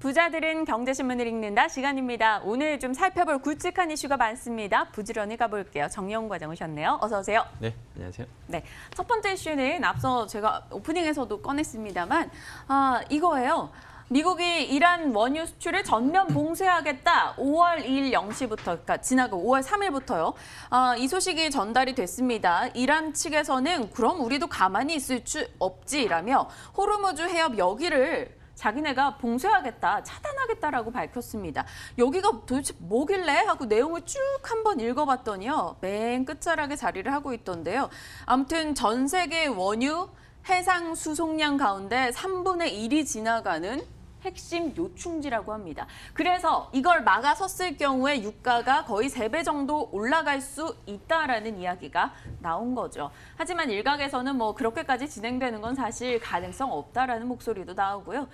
부자들은 경제신문을 읽는다 시간입니다. 오늘 좀 살펴볼 굵직한 이슈가 많습니다. 부지런히 가볼게요. 정여운 과장 오셨네요. 어서 오세요. 네, 안녕하세요. 네, 첫 번째 이슈는 앞서 제가 오프닝에서도 꺼냈습니다만 이거예요. 미국이 이란 원유 수출을 전면 봉쇄하겠다. 5월 2일 0시부터, 그러니까 지나고 5월 3일부터요. 이 소식이 전달이 됐습니다. 이란 측에서는 그럼 우리도 가만히 있을 수 없지라며 호르무즈 해협 여기를 자기네가 봉쇄하겠다, 차단하겠다라고 밝혔습니다. 여기가 도대체 뭐길래 하고 내용을 쭉 한번 읽어봤더니요. 맨 끝자락에 자리를 하고 있던데요. 아무튼 전 세계 원유 해상 수송량 가운데 3분의 1이 지나가는 핵심 요충지라고 합니다. 그래서 이걸 막아섰을 경우에 유가가 거의 3배 정도 올라갈 수 있다라는 이야기가 나온 거죠. 하지만 일각에서는 뭐 그렇게까지 진행되는 건 사실 가능성 없다라는 목소리도 나오고요.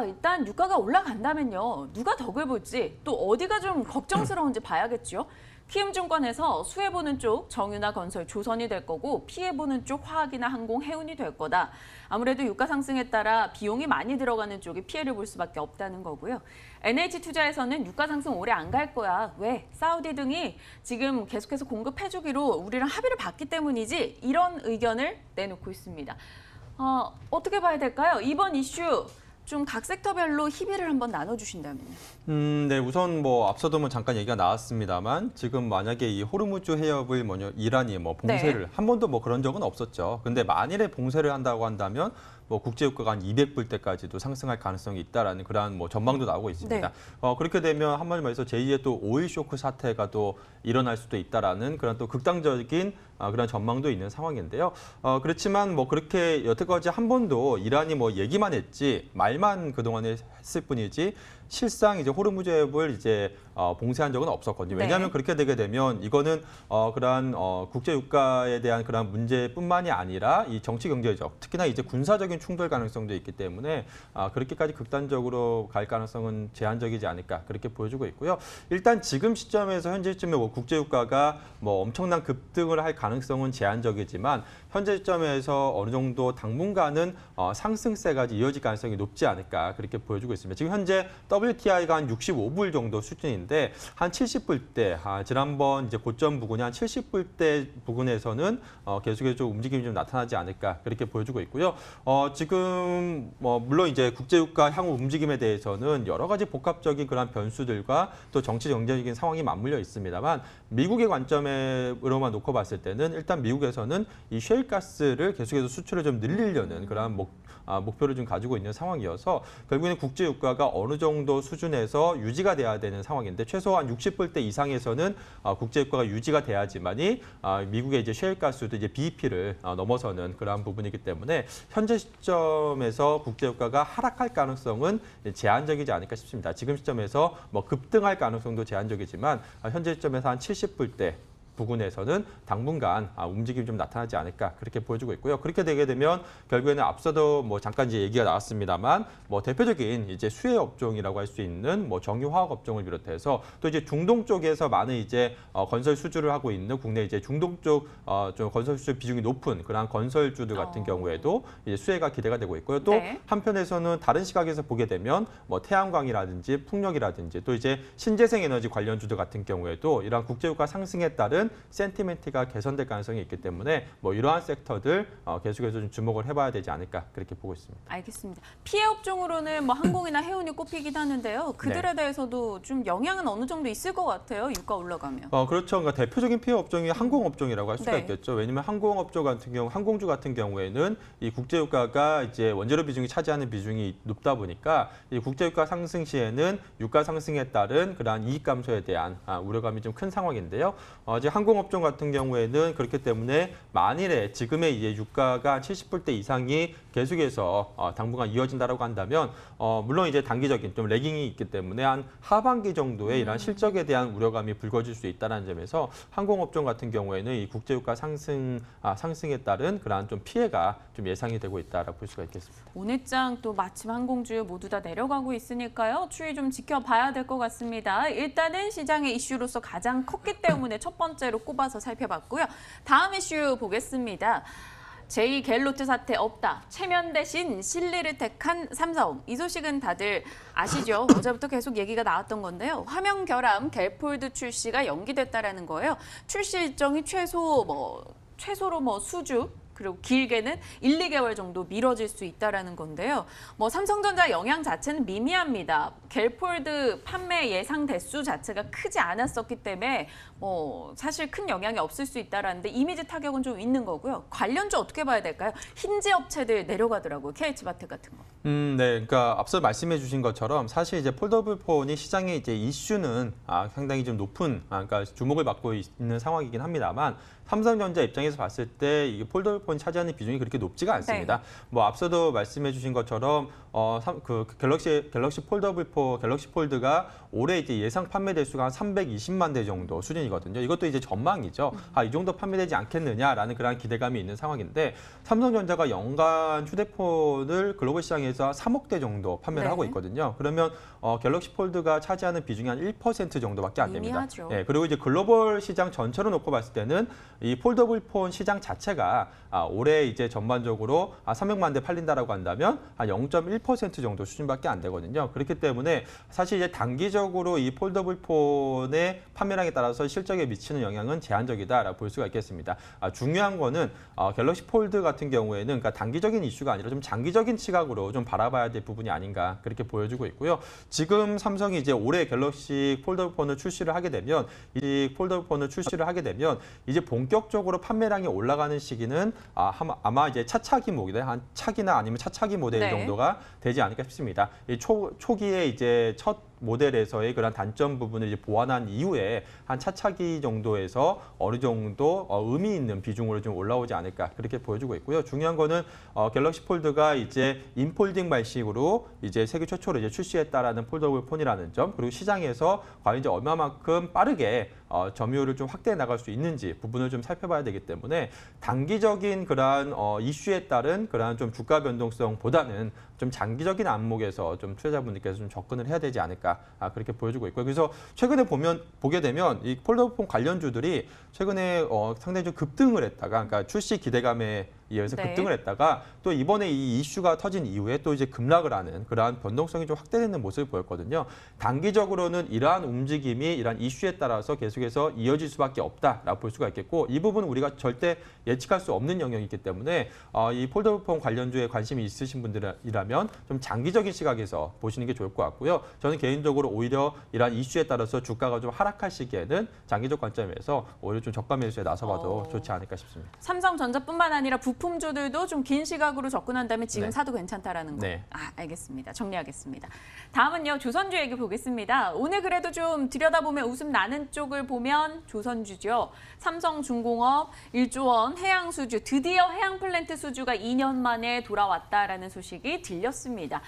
일단 유가가 올라간다면요. 누가 덕을 볼지 또 어디가 좀 걱정스러운지 봐야겠죠. 키움증권에서 수혜보는 쪽 정유나 건설, 조선이 될 거고 피해보는 쪽 화학이나 항공, 해운이 될 거다. 아무래도 유가 상승에 따라 비용이 많이 들어가는 쪽이 피해를 볼 수밖에 없다는 거고요. NH투자에서는 유가 상승 오래 안 갈 거야. 왜? 사우디 등이 지금 계속해서 공급해주기로 우리랑 합의를 봤기 때문이지 이런 의견을 내놓고 있습니다. 어떻게 봐야 될까요? 이번 이슈 좀 각 섹터별로 희비를 한번 나눠주신다면요. 네, 우선 뭐 앞서도 뭐 잠깐 얘기가 나왔습니다만 지금 만약에 이 호르무즈 해협을 이란이 봉쇄를 한 번도 뭐 그런 적은 없었죠. 근데 만일에 봉쇄를 한다고 한다면 뭐 국제유가가 한 200불대까지도 상승할 가능성이 있다라는 그러한 뭐 전망도 나오고 있습니다. 네. 그렇게 되면 한마디로 말해서 제2의 또 오일 쇼크 사태가 또 일어날 수도 있다라는 그런 또 극단적인 그런 전망도 있는 상황인데요. 그렇지만 뭐 그렇게 여태까지 한 번도 이란이 뭐 얘기만 했지 말만 그동안에 했을 뿐이지 실상 이제 호르무즈 해협을 이제 봉쇄한 적은 없었거든요. 왜냐하면 네. 그렇게 되게 되면 이거는 그러한 국제 유가에 대한 그런 문제뿐만이 아니라 이 정치 경제적, 특히나 이제 군사적인 충돌 가능성도 있기 때문에 그렇게까지 극단적으로 갈 가능성은 제한적이지 않을까 그렇게 보여주고 있고요. 일단 지금 시점에서 현재 시점에 뭐 국제 유가가 뭐 엄청난 급등을 할 가능성은 제한적이지만 현재 시점에서 어느 정도 당분간은 상승세까지 이어질 가능성이 높지 않을까 그렇게 보여주고 있습니다. 지금 현재 WTI가 한 65불 정도 수준인데 한 70불대, 지난번 이제 고점 부근이 한 70불대 부근에서는 계속해서 좀 움직임이 좀 나타나지 않을까 그렇게 보여주고 있고요. 지금 물론 이제 국제유가 향후 움직임에 대해서는 여러 가지 복합적인 그런 변수들과 또 정치 경제적인 상황이 맞물려 있습니다만 미국의 관점으로만 놓고 봤을 때는 일단 미국에서는 이 셰일가스를 계속해서 수출을 좀 늘리려는 그런 목표를 좀 가지고 있는 상황이어서 결국에는 국제유가가 어느 정도 수준에서 유지가 돼야 되는 상황인데 최소한 60불대 이상에서는 국제유가가 유지가 돼야지만이 미국의 이제 셰일가스도 이제 BEP를 넘어서는 그러한 부분이기 때문에 현재 시점에서 국제유가가 하락할 가능성은 제한적이지 않을까 싶습니다. 지금 시점에서 뭐 급등할 가능성도 제한적이지만 현재 시점에서 한 70불대 부근에서는 당분간 움직임이 좀 나타나지 않을까 그렇게 보여주고 있고요. 그렇게 되게 되면 결국에는 앞서도 뭐 잠깐 이제 얘기가 나왔습니다만 뭐 대표적인 이제 수혜 업종이라고 할 수 있는 뭐 정유화학 업종을 비롯해서 또 이제 중동 쪽에서 많은 이제 건설 수주를 하고 있는 국내 이제 중동 쪽 좀 건설 수주 비중이 높은 그런 건설주들 같은 경우에도 이제 수혜가 기대가 되고 있고요. 또 한편에서는 다른 시각에서 보게 되면 뭐 태양광이라든지 풍력이라든지 또 이제 신재생 에너지 관련주들 같은 경우에도 이러한 국제유가 상승에 따른 센티멘트가 개선될 가능성이 있기 때문에 뭐 이러한 섹터들 계속해서 좀 주목을 해봐야 되지 않을까 그렇게 보고 있습니다. 알겠습니다. 피해 업종으로는 뭐 항공이나 해운이 꼽히긴 하는데요. 그들에 대해서도 좀 영향은 어느 정도 있을 것 같아요. 유가 올라가면. 그렇죠. 그러니까 대표적인 피해 업종이 항공업종이라고 할 수가 있겠죠. 왜냐하면 항공업종 같은 경우, 항공주 같은 경우에는 이 국제유가가 이제 원재료 비중이 차지하는 비중이 높다 보니까 이 국제유가 상승 시에는 유가 상승에 따른 그러한 이익 감소에 대한 우려감이 좀 큰 상황인데요. 이제 항공업종 같은 경우에는 그렇기 때문에 만일에 지금의 이제 유가가 70불대 이상이 계속해서 당분간 이어진다라고 한다면 물론 이제 단기적인 좀 레깅이 있기 때문에 한 하반기 정도의 이런 실적에 대한 우려감이 불거질 수 있다는 점에서 항공업종 같은 경우에는 이 국제유가 상승에 따른 그러한 좀 피해가 좀 예상이 되고 있다라고 볼 수가 있겠습니다. 오늘장 또 마침 항공주 모두 다 내려가고 있으니까요. 추이 좀 지켜봐야 될 것 같습니다. 일단은 시장의 이슈로서 가장 컸기 때문에 첫 번째로 꼽아서 살펴봤고요. 다음 이슈 보겠습니다. 제2 갤로트 사태 없다. 최면 대신 실리를 택한 삼성. 이 소식은 다들 아시죠? 어제부터 계속 얘기가 나왔던 건데요. 화면 결함 갤폴드 출시가 연기됐다라는 거예요. 출시 일정이 최소로 수주 그리고 길게는 1, 2개월 정도 미뤄질 수 있다라는 건데요. 삼성전자 영향 자체는 미미합니다. 갤폴드 판매 예상 대수 자체가 크지 않았었기 때문에 사실 큰 영향이 없을 수 있다라는데 이미지 타격은 좀 있는 거고요. 관련주 어떻게 봐야 될까요? 힌지 업체들 내려가더라고요. KH바텍 같은 거. 네, 그러니까 앞서 말씀해주신 것처럼 사실 이제 폴더블 폰이 시장의 이제 이슈는 상당히 좀 높은, 그러니까 주목을 받고 있는 상황이긴 합니다만. 삼성전자 입장에서 봤을 때 이게 폴더블 폰이 차지하는 비중이 그렇게 높지가 않습니다. 네. 앞서도 말씀해주신 것처럼 갤럭시 폴더블 폰, 갤럭시 폴드가 올해 이제 예상 판매 대수가 한 320만 대 정도 수준이거든요. 이것도 이제 전망이죠. 이 정도 판매되지 않겠느냐라는 그런 기대감이 있는 상황인데 삼성전자가 연간 휴대폰을 글로벌 시장에서 한 3억 대 정도 판매를 하고 있거든요. 그러면 갤럭시 폴드가 차지하는 비중이 한 1% 정도밖에 안 됩니다. 네, 그리고 이제 글로벌 시장 전체로 놓고 봤을 때는 이 폴더블 폰 시장 자체가 올해 이제 전반적으로 300만 대 팔린다라고 한다면 한 0.1% 정도 수준밖에 안 되거든요. 그렇기 때문에 사실 이제 단기적으로 이 폴더블 폰의 판매량에 따라서 실적에 미치는 영향은 제한적이다라고 볼 수가 있겠습니다. 중요한 거는 갤럭시 폴드 같은 경우에는 그러니까 단기적인 이슈가 아니라 좀 장기적인 시각으로 좀 바라봐야 될 부분이 아닌가 그렇게 보여지고 있고요. 지금 삼성이 이제 올해 갤럭시 폴더블 폰을 출시를 하게 되면 이제 본격적으로 판매량이 올라가는 시기는 아마 이제 차차기 모델, 한 차기나 아니면 차차기 모델 정도가 되지 않을까 싶습니다. 이 초기에 이제 첫 모델에서의 그런 단점 부분을 이제 보완한 이후에 한 차차기 정도에서 어느 정도 의미 있는 비중으로 좀 올라오지 않을까 그렇게 보여주고 있고요. 중요한 거는 갤럭시 폴드가 이제 인폴딩 방식으로 이제 세계 최초로 이제 출시했다라는 폴더블 폰이라는 점, 그리고 시장에서 과연 이제 얼마만큼 빠르게 점유율을 좀 확대해 나갈 수 있는지 부분을 좀 살펴봐야 되기 때문에 단기적인 그러한 이슈에 따른 그러한 좀 주가 변동성보다는 좀 장기적인 안목에서 좀 투자자분들께서 좀 접근을 해야 되지 않을까 그렇게 보여주고 있고요. 그래서 최근에 보게 되면 이 폴더블 관련주들이 최근에 상당히 좀 급등을 했다가, 그러니까 출시 기대감에 이어서 급등을 했다가 또 이번에 이 이슈가 터진 이후에 또 이제 급락을 하는 그러한 변동성이 좀 확대되는 모습을 보였거든요. 단기적으로는 이러한 움직임이 이러한 이슈에 따라서 계속해서 이어질 수밖에 없다라고 볼 수가 있겠고, 이 부분은 우리가 절대 예측할 수 없는 영역이기 때문에 이 폴더블 폰 관련주에 관심이 있으신 분들이라면 좀 장기적인 시각에서 보시는 게 좋을 것 같고요. 저는 개인적으로 오히려 이러한 이슈에 따라서 주가가 좀 하락할 시기에는 장기적 관점에서 오히려 좀 저가 매수에 나서봐도 좋지 않을까 싶습니다. 삼성전자뿐만 아니라 부품주들도 좀 긴 시각으로 접근한다면 지금 사도 괜찮다라는 거. 네. 알겠습니다. 정리하겠습니다. 다음은요, 조선주 얘기 보겠습니다. 오늘 그래도 좀 들여다보면 웃음 나는 쪽을 보면 조선주죠. 삼성중공업 1조 원 해양수주, 드디어 해양플랜트 수주가 2년 만에 돌아왔다라는 소식이 들렸습니다.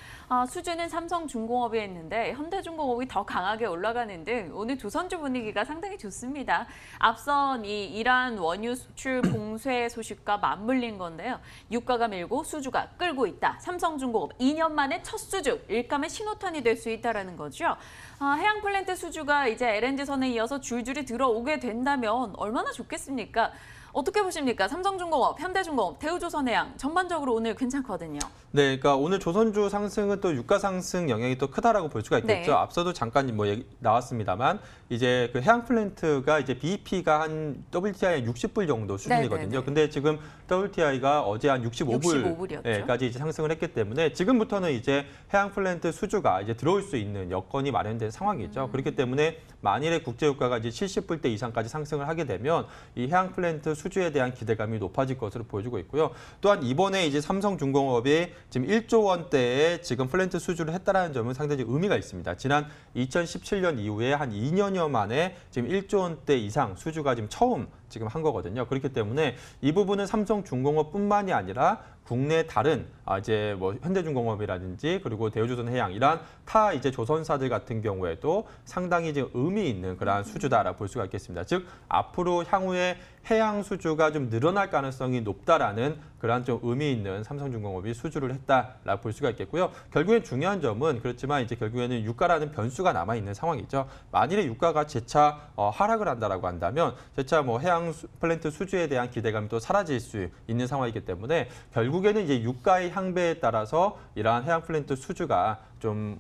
수주는 삼성중공업이 했는데 현대중공업이 더 강하게 올라가는 등 오늘 조선주 분위기가 상당히 좋습니다. 앞선 이 이란 원유 수출 봉쇄 소식과 맞물린 건데요. 유가가 밀고 수주가 끌고 있다. 삼성중공업 2년 만에 첫 수주, 일감의 신호탄이 될 수 있다는 거죠. 해양플랜트 수주가 이제 LNG선에 이어서 줄줄이 들어오게 된다면 얼마나 좋겠습니까? 어떻게 보십니까? 삼성중공업, 현대중공업, 대우조선해양 전반적으로 오늘 괜찮거든요. 네, 그러니까 오늘 조선주 상승은 또 유가 상승 영향이 또 크다라고 볼 수가 있겠죠. 앞서도 잠깐 얘기 나왔습니다만 이제 그 해양 플랜트가 이제 BEP가 한 WTI 60불 정도 수준이거든요. 근데 지금 WTI가 어제 한 65불까지 이제 상승을 했기 때문에 지금부터는 이제 해양 플랜트 수주가 이제 들어올 수 있는 여건이 마련된 상황이죠. 그렇기 때문에 만일에 국제 유가가 이제 70불대 이상까지 상승을 하게 되면 이 해양 플랜트 수주에 대한 기대감이 높아질 것으로 보여지고 있고요. 또한 이번에 이제 삼성중공업이 지금 1조 원대의 지금 플랜트 수주를 했다라는 점은 상당히 의미가 있습니다. 지난 2017년 이후에 한 2년여 만에 지금 1조 원대 이상 수주가 지금 처음 한 거거든요. 그렇기 때문에 이 부분은 삼성중공업뿐만이 아니라 국내 다른 이제 뭐 현대중공업이라든지 그리고 대우조선해양 이러한 타 이제 조선사들 같은 경우에도 상당히 지금 의미 있는 그러한 수주다라고 볼 수가 있겠습니다. 즉 앞으로 향후에 해양 수주가 좀 늘어날 가능성이 높다라는 그러한 좀 의미 있는 삼성중공업이 수주를 했다라고 볼 수가 있겠고요. 결국엔 중요한 점은 그렇지만 이제 결국에는 유가라는 변수가 남아 있는 상황이죠. 만일에 유가가 재차 하락을 한다라고 한다면 재차 뭐 해양 해양 플랜트 수주에 대한 기대감이 또 사라질 수 있는 상황이기 때문에 결국에는 이제 유가의 향배에 따라서 이러한 해양 플랜트 수주가 좀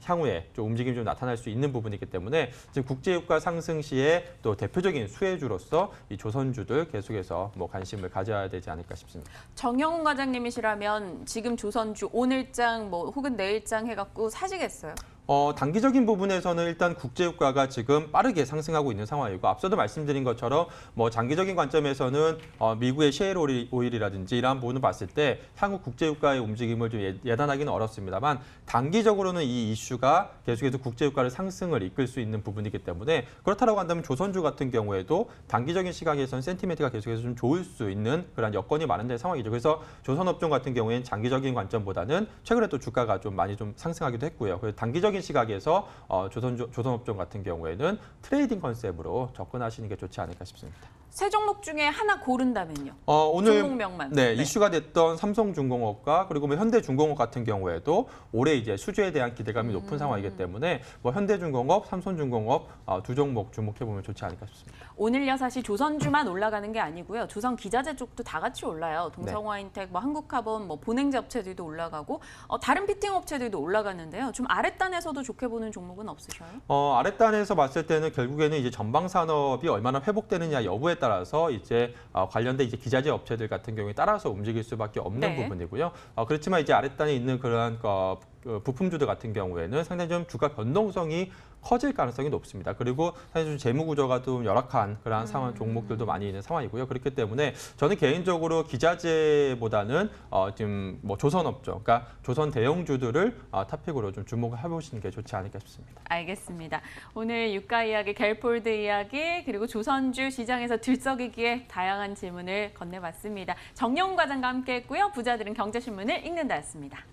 향후에 좀 움직임이 좀 나타날 수 있는 부분이기 때문에 지금 국제유가 상승 시에 또 대표적인 수혜주로서 이 조선주들 계속해서 뭐 관심을 가져야 되지 않을까 싶습니다. 정영훈 과장님이시라면 지금 조선주 오늘장 뭐 혹은 내일장 해갖고 사시겠어요? 단기적인 부분에서는 일단 국제유가가 지금 빠르게 상승하고 있는 상황이고 앞서도 말씀드린 것처럼 뭐 장기적인 관점에서는 미국의 셰일 오일이라든지 이러한 부분을 봤을 때 향후 국제유가의 움직임을 좀 예단하기는 어렵습니다만 단기적으로는 이 이슈가 계속해서 국제유가를 상승을 이끌 수 있는 부분이기 때문에 그렇다고 한다면 조선주 같은 경우에도 단기적인 시각에서는 센티멘트가 계속해서 좀 좋을 수 있는 그런 여건이 마련된 상황이죠. 그래서 조선업종 같은 경우에는 장기적인 관점보다는 최근에 또 주가가 좀 많이 좀 상승하기도 했고요. 그래서 단기적인 시각에서 조선업종 같은 경우에는 트레이딩 컨셉으로 접근하시는 게 좋지 않을까 싶습니다. 세 종목 중에 하나 고른다면요? 오늘 종목명만. 네, 이슈가 됐던 삼성중공업과 그리고 뭐 현대중공업 같은 경우에도 올해 이제 수주에 대한 기대감이 높은 상황이기 때문에 뭐 현대중공업, 삼성중공업 두 종목 주목해 보면 좋지 않을까 싶습니다. 오늘 여사시 조선주만 올라가는 게 아니고요. 조선기자재 쪽도 다 같이 올라요. 동성화인텍, 뭐 한국카본, 뭐 보냉제 업체들도 올라가고 다른 피팅 업체들도 올라가는데요. 좀 아랫단에서도 좋게 보는 종목은 없으셔요? 아랫단에서 봤을 때는 결국에는 이제 전방 산업이 얼마나 회복되느냐 여부에 따라서 이제 관련된 이제 기자재 업체들 같은 경우에 따라서 움직일 수밖에 없는 부분이고요. 그렇지만 이제 아랫단에 있는 그러한 부품주들 같은 경우에는 상당히 좀 주가 변동성이 커질 가능성이 높습니다. 그리고 사실 좀 재무 구조가 좀 열악한 그러한 상황 종목들도 많이 있는 상황이고요. 그렇기 때문에 저는 개인적으로 기자재보다는 지금 뭐 조선업종, 그러니까 조선 대형주들을 탑픽으로 좀 주목을 해보시는 게 좋지 않을까 싶습니다. 알겠습니다. 오늘 유가 이야기, 갤폴드 이야기, 그리고 조선주 시장에서 들썩이기에 다양한 질문을 건네봤습니다. 정영훈 과장과 함께했고요. 부자들은 경제신문을 읽는다였습니다.